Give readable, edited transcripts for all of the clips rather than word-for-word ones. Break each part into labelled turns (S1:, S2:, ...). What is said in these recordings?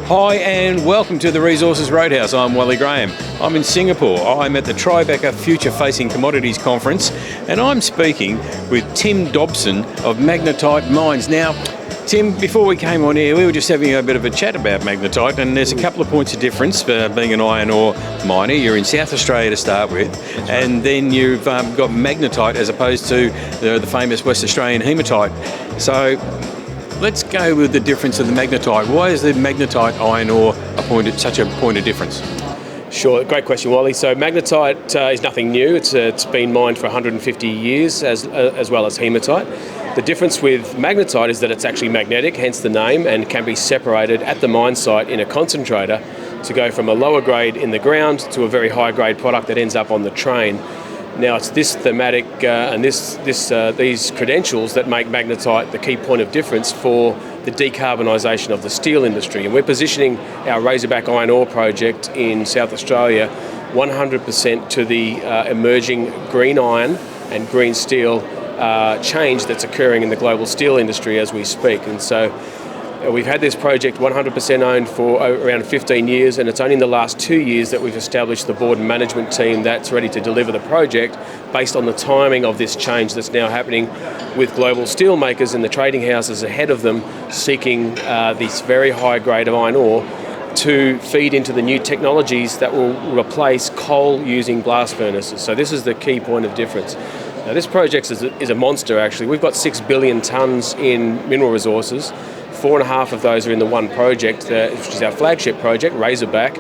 S1: Hi and welcome to the Resources Roadhouse. I'm Wally Graham. I'm in Singapore. I'm at the Tribeca Future Facing Commodities Conference and I'm speaking with Tim Dobson of Magnetite Mines. Now, Tim, before we came on here, we were just having a bit of a chat about magnetite, and there's a couple of points of difference. Being an iron ore miner, you're in South Australia to start with, and then you've got magnetite as opposed to the famous West Australian haematite. So let's go with the difference of the magnetite. Why is the magnetite iron ore such a point of difference?
S2: Sure, great question, Wally. So magnetite is nothing new. It's been mined for 150 years as well as hematite. The difference with magnetite is that it's actually magnetic, hence the name, and can be separated at the mine site in a concentrator to go from a lower grade in the ground to a very high grade product that ends up on the train. Now it's this thematic and these credentials that make magnetite the key point of difference for the decarbonisation of the steel industry. And we're positioning our Razorback iron ore project in South Australia 100% to the emerging green iron and green steel change that's occurring in the global steel industry as we speak. And so we've had this project 100% owned for around 15 years, and it's only in the last 2 years that we've established the board and management team that's ready to deliver the project based on the timing of this change that's now happening with global steel makers and the trading houses ahead of them seeking this very high grade of iron ore to feed into the new technologies that will replace coal using blast furnaces. So this is the key point of difference. Now this project is a monster actually. We've got 6 billion tonnes in mineral resources. 4.5 of those are in the one project, which is our flagship project, Razorback.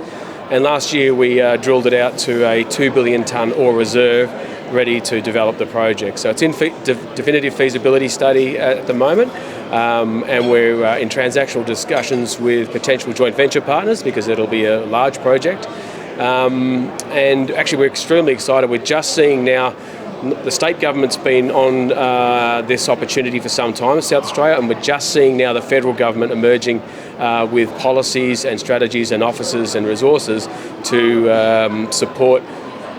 S2: And last year we drilled it out to a 2 billion tonne ore reserve ready to develop the project. So it's in definitive feasibility study at the moment. And we're in transactional discussions with potential joint venture partners because it'll be a large project. And actually we're extremely excited. We're just seeing now the state government's been on this opportunity for some time in South Australia, and we're just seeing now the federal government emerging with policies and strategies and offices and resources to support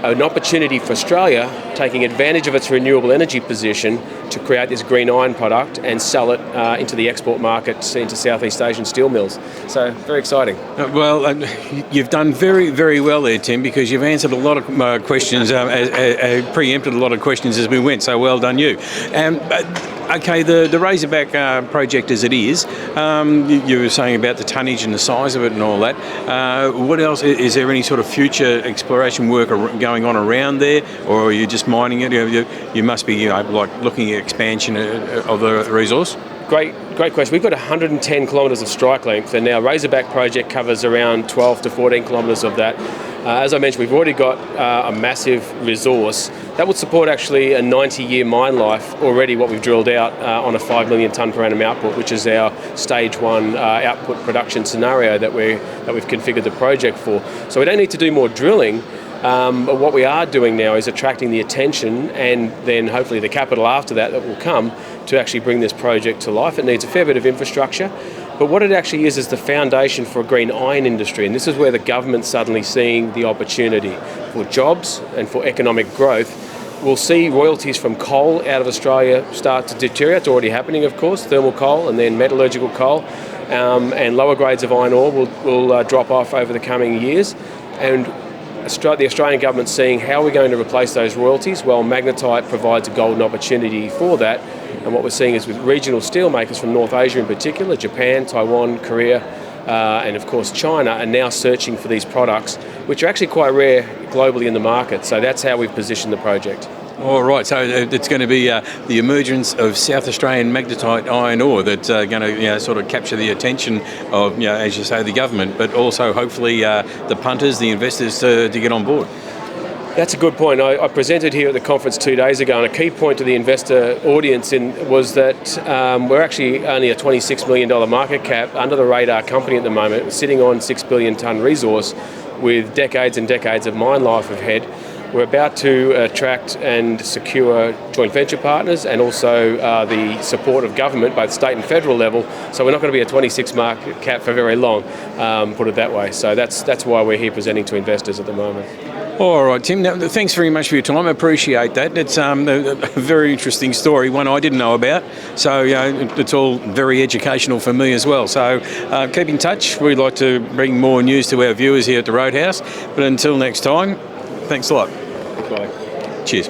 S2: an opportunity for Australia taking advantage of its renewable energy position to create this green iron product and sell it into the export markets into Southeast Asian steel mills. So very exciting.
S1: Well, you've done very, very well there, Tim, because you've answered a lot of questions, preempted a lot of questions as we went, so well done you. Okay, the Razorback project as it is, you were saying about the tonnage and the size of it and all that. What else? Is there any sort of future exploration work going on around there, or are you just mining it? You must be like looking at expansion of the resource.
S2: Great question. We've got 110 kilometres of strike length, and our Razorback project covers around 12 to 14 kilometres of that. As I mentioned, we've already got a massive resource that would support actually a 90-year mine life already. What we've drilled out on a 5 million tonne per annum output, which is our stage 1 output production scenario that we've configured the project for. So we don't need to do more drilling. But what we are doing now is attracting the attention and then hopefully the capital after that will come to actually bring this project to life. It needs a fair bit of infrastructure, but what it actually is the foundation for a green iron industry, and this is where the government's suddenly seeing the opportunity for jobs and for economic growth. We'll see royalties from coal out of Australia start to deteriorate. It's already happening, of course, thermal coal and then metallurgical coal, and lower grades of iron ore will drop off over the coming years. And the Australian government's seeing how we're going to replace those royalties. Well, magnetite provides a golden opportunity for that. And what we're seeing is with regional steel makers from North Asia in particular, Japan, Taiwan, Korea, and of course China, are now searching for these products, which are actually quite rare globally in the market. So that's how we've positioned the project.
S1: All right, so it's going to be the emergence of South Australian magnetite iron ore that's going to sort of capture the attention of, as you say, the government, but also hopefully the punters, the investors to get on board.
S2: That's a good point. I presented here at the conference 2 days ago, and a key point to the investor audience was that we're actually only a $26 million market cap, under the radar company at the moment, sitting on 6 billion tonne resource with decades and decades of mine life ahead. We're about to attract and secure joint venture partners and also the support of government, both state and federal level. So we're not going to be a 26 market cap for very long, put it that way. So that's why we're here presenting to investors at the moment.
S1: All right, Tim. Now, thanks very much for your time. I appreciate that. It's a very interesting story, one I didn't know about. So it's all very educational for me as well. So keep in touch. We'd like to bring more news to our viewers here at the Roadhouse. But until next time, thanks a lot.
S2: Bye.
S1: Cheers.